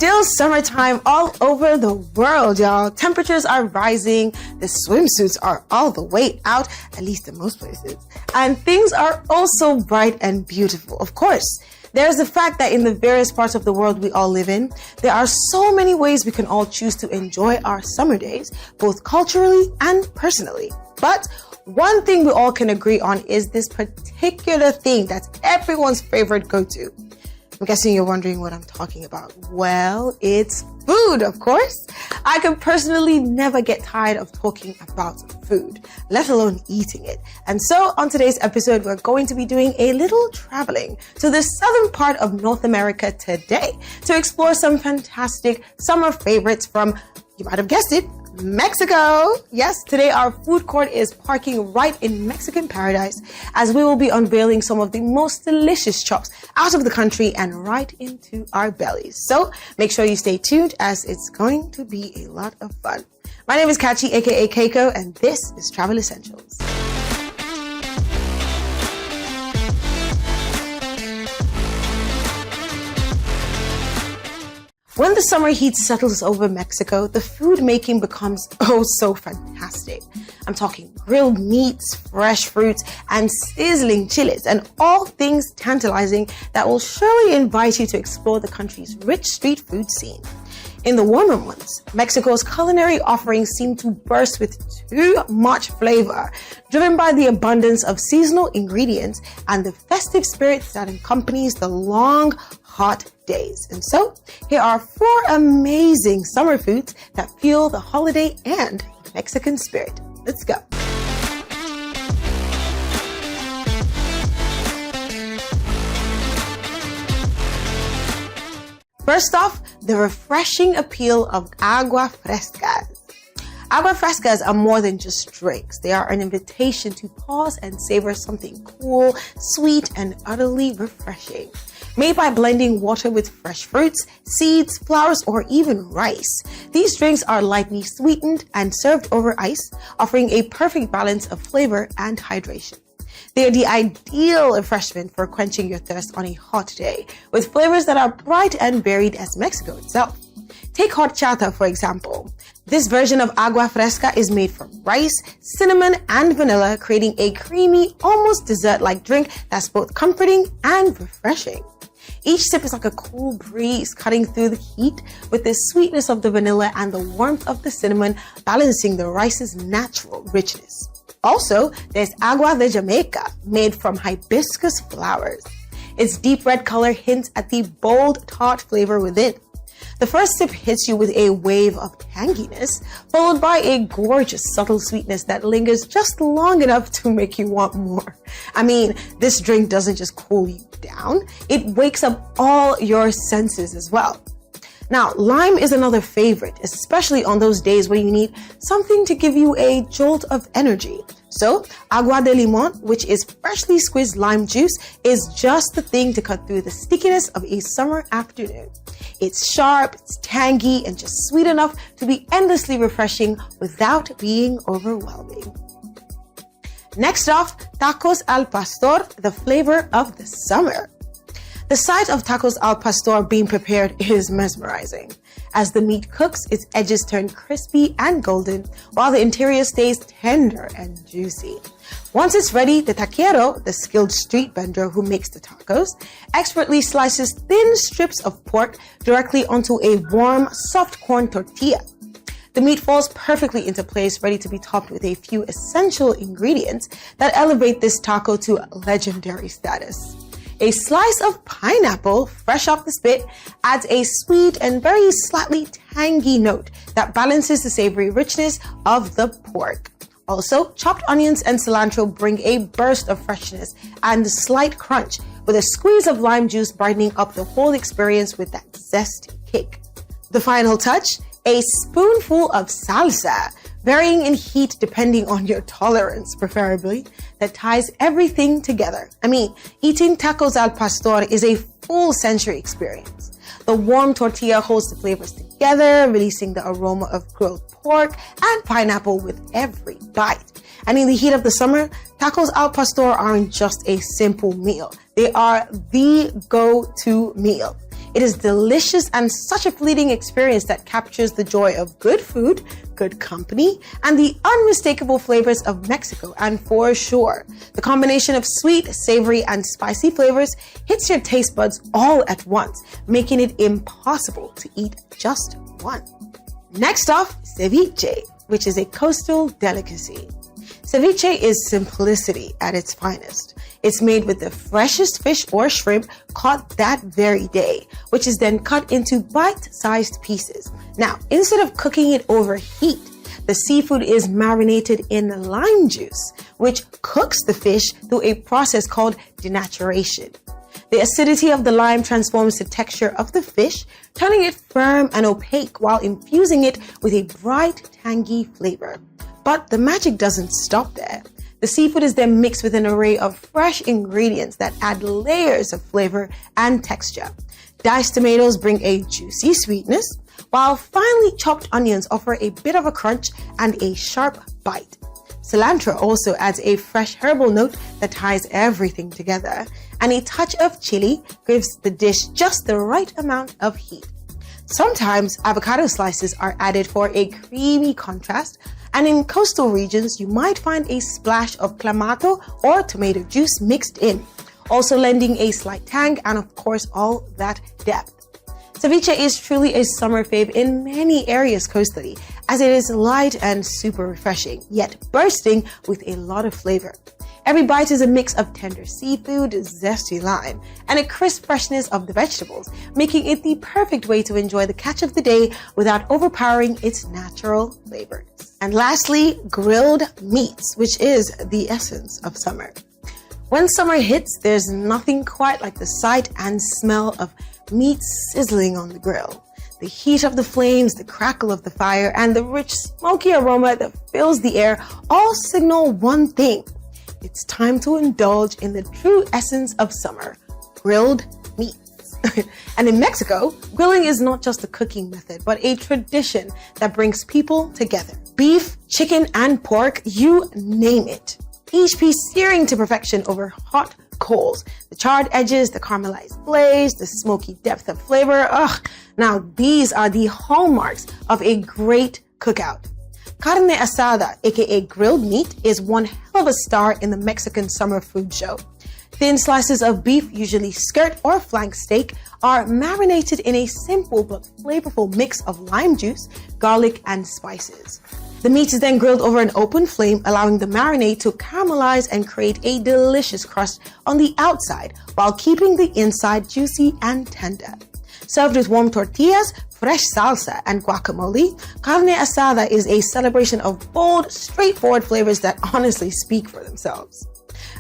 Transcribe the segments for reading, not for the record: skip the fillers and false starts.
still summertime all over the world, y'all. Temperatures are rising, the swimsuits are all the way out, at least in most places. And things are also bright and beautiful. Of course, there's the fact that in the various parts of the world we all live in, there are so many ways we can all choose to enjoy our summer days, both culturally and personally. But one thing we all can agree on is this particular thing that's everyone's favorite go-to. I'm guessing you're wondering what I'm talking about. Well, it's food, of course. I can personally never get tired of talking about food, let alone eating it. And so on today's episode, we're going to be doing a little traveling to the southern part of North America today to explore some fantastic summer favorites from, you might have guessed it, Mexico. Yes, today our food court is parking right in Mexican paradise as we will be unveiling some of the most delicious chops out of the country and right into our bellies. So make sure you stay tuned as it's going to be a lot of fun. My name is Kachi, aka Keiko, and this is Travel Essentials. When the summer heat settles over Mexico, the food making becomes oh so fantastic. I'm talking grilled meats, fresh fruits, and sizzling chiles, and all things tantalizing that will surely invite you to explore the country's rich street food scene. In the warmer months, Mexico's culinary offerings seem to burst with too much flavor, driven by the abundance of seasonal ingredients and the festive spirit that accompanies the long, hot days. And so, here are 4 amazing summer foods that fuel the holiday and Mexican spirit. Let's go. First off, the refreshing appeal of agua frescas. Agua frescas are more than just drinks. They are an invitation to pause and savor something cool, sweet, and utterly refreshing. Made by blending water with fresh fruits, seeds, flowers, or even rice. These drinks are lightly sweetened and served over ice, offering a perfect balance of flavor and hydration. They are the ideal refreshment for quenching your thirst on a hot day, with flavors that are bright and varied as Mexico itself. Take horchata, for example. This version of agua fresca is made from rice, cinnamon, and vanilla, creating a creamy, almost dessert-like drink that's both comforting and refreshing. Each sip is like a cool breeze cutting through the heat, with the sweetness of the vanilla and the warmth of the cinnamon balancing the rice's natural richness. Also, there's agua de Jamaica, made from hibiscus flowers. Its deep red color hints at the bold, tart flavor within. The first sip hits you with a wave of tanginess, followed by a gorgeous, subtle sweetness that lingers just long enough to make you want more. I mean, this drink doesn't just cool you down, it wakes up all your senses as well. Now, lime is another favorite, especially on those days where you need something to give you a jolt of energy. So, agua de limon, which is freshly squeezed lime juice, is just the thing to cut through the stickiness of a summer afternoon. It's sharp, it's tangy, and just sweet enough to be endlessly refreshing without being overwhelming. Next off, tacos al pastor, the flavor of the summer. The sight of tacos al pastor being prepared is mesmerizing. As the meat cooks, its edges turn crispy and golden, while the interior stays tender and juicy. Once it's ready, the taquero, the skilled street vendor who makes the tacos, expertly slices thin strips of pork directly onto a warm, soft corn tortilla. The meat falls perfectly into place, ready to be topped with a few essential ingredients that elevate this taco to legendary status. A slice of pineapple, fresh off the spit, adds a sweet and very slightly tangy note that balances the savory richness of the pork. Also, chopped onions and cilantro bring a burst of freshness and a slight crunch, with a squeeze of lime juice brightening up the whole experience with that zesty kick. The final touch, a spoonful of salsa, varying in heat depending on your tolerance, preferably, that ties everything together. I mean, eating tacos al pastor is a full sensory experience. The warm tortilla holds the flavors together, releasing the aroma of grilled pork and pineapple with every bite. And in the heat of the summer, tacos al pastor aren't just a simple meal. They are the go-to meal. It is delicious and such a fleeting experience that captures the joy of good food, good company, and the unmistakable flavors of Mexico. And for sure, the combination of sweet, savory, and spicy flavors hits your taste buds all at once, making it impossible to eat just one. Next off, ceviche, which is a coastal delicacy. Ceviche is simplicity at its finest. It's made with the freshest fish or shrimp caught that very day, which is then cut into bite-sized pieces. Now, instead of cooking it over heat, the seafood is marinated in lime juice, which cooks the fish through a process called denaturation. The acidity of the lime transforms the texture of the fish, turning it firm and opaque while infusing it with a bright, tangy flavor. But the magic doesn't stop there. The seafood is then mixed with an array of fresh ingredients that add layers of flavor and texture. Diced tomatoes bring a juicy sweetness, while finely chopped onions offer a bit of a crunch and a sharp bite. Cilantro also adds a fresh herbal note that ties everything together, and a touch of chili gives the dish just the right amount of heat. Sometimes avocado slices are added for a creamy contrast, and in coastal regions you might find a splash of clamato or tomato juice mixed in, also lending a slight tang and of course all that depth. Ceviche is truly a summer fave in many areas coastally, as it is light and super refreshing, yet bursting with a lot of flavor. Every bite is a mix of tender seafood, zesty lime, and a crisp freshness of the vegetables, making it the perfect way to enjoy the catch of the day without overpowering its natural flavors. And lastly, grilled meats, which is the essence of summer. When summer hits, there's nothing quite like the sight and smell of meat sizzling on the grill. The heat of the flames, the crackle of the fire, and the rich smoky aroma that fills the air all signal one thing. It's time to indulge in the true essence of summer, grilled meats. And in Mexico, grilling is not just a cooking method, but a tradition that brings people together. Beef, chicken, and pork, you name it. Each piece searing to perfection over hot coals. The charred edges, the caramelized glaze, the smoky depth of flavor. Now these are the hallmarks of a great cookout. Carne asada, aka grilled meat, is one hell of a star in the Mexican summer food show. Thin slices of beef, usually skirt or flank steak, are marinated in a simple but flavorful mix of lime juice, garlic, and spices. The meat is then grilled over an open flame, allowing the marinade to caramelize and create a delicious crust on the outside while keeping the inside juicy and tender. Served with warm tortillas, fresh salsa, and guacamole, carne asada is a celebration of bold, straightforward flavors that honestly speak for themselves.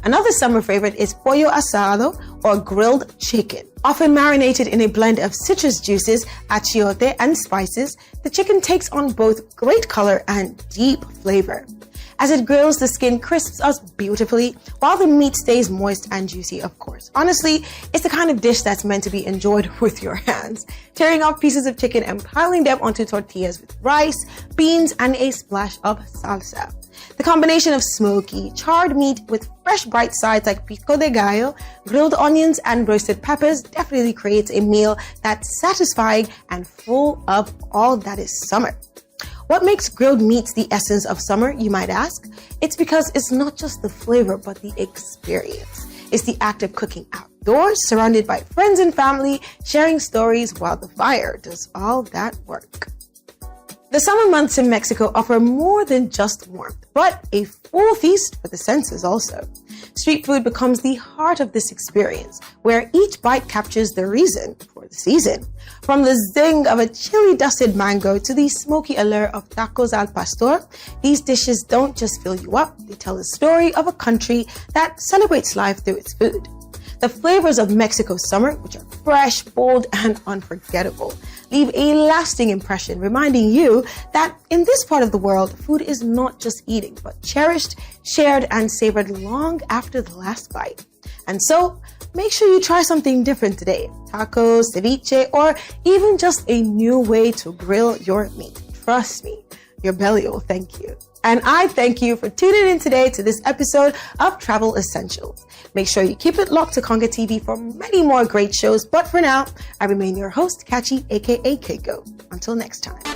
Another summer favorite is pollo asado, or grilled chicken. Often marinated in a blend of citrus juices, achiote, and spices, the chicken takes on both great color and deep flavor. As it grills, the skin crisps us beautifully, while the meat stays moist and juicy, of course. Honestly, it's the kind of dish that's meant to be enjoyed with your hands. Tearing off pieces of chicken and piling them onto tortillas with rice, beans, and a splash of salsa. The combination of smoky, charred meat with fresh bright sides like pico de gallo, grilled onions, and roasted peppers definitely creates a meal that's satisfying and full of all that is summer. What makes grilled meats the essence of summer, you might ask? It's because it's not just the flavor, but the experience. It's the act of cooking outdoors, surrounded by friends and family, sharing stories while the fire does all that work. The summer months in Mexico offer more than just warmth, but a full feast for the senses also. Street food becomes the heart of this experience, where each bite captures the reason for the season. From the zing of a chili-dusted mango to the smoky allure of tacos al pastor, these dishes don't just fill you up, they tell the story of a country that celebrates life through its food. The flavors of Mexico's summer, which are fresh, bold, and unforgettable, leave a lasting impression, reminding you that in this part of the world, food is not just eating, but cherished, shared, and savored long after the last bite. And so, make sure you try something different today. Tacos, ceviche, or even just a new way to grill your meat. Trust me, your belly will thank you. And I thank you for tuning in today to this episode of Travel Essentials. Make sure you keep it locked to Conga TV for many more great shows. But for now, I remain your host, Kachi, aka Keiko. Until next time.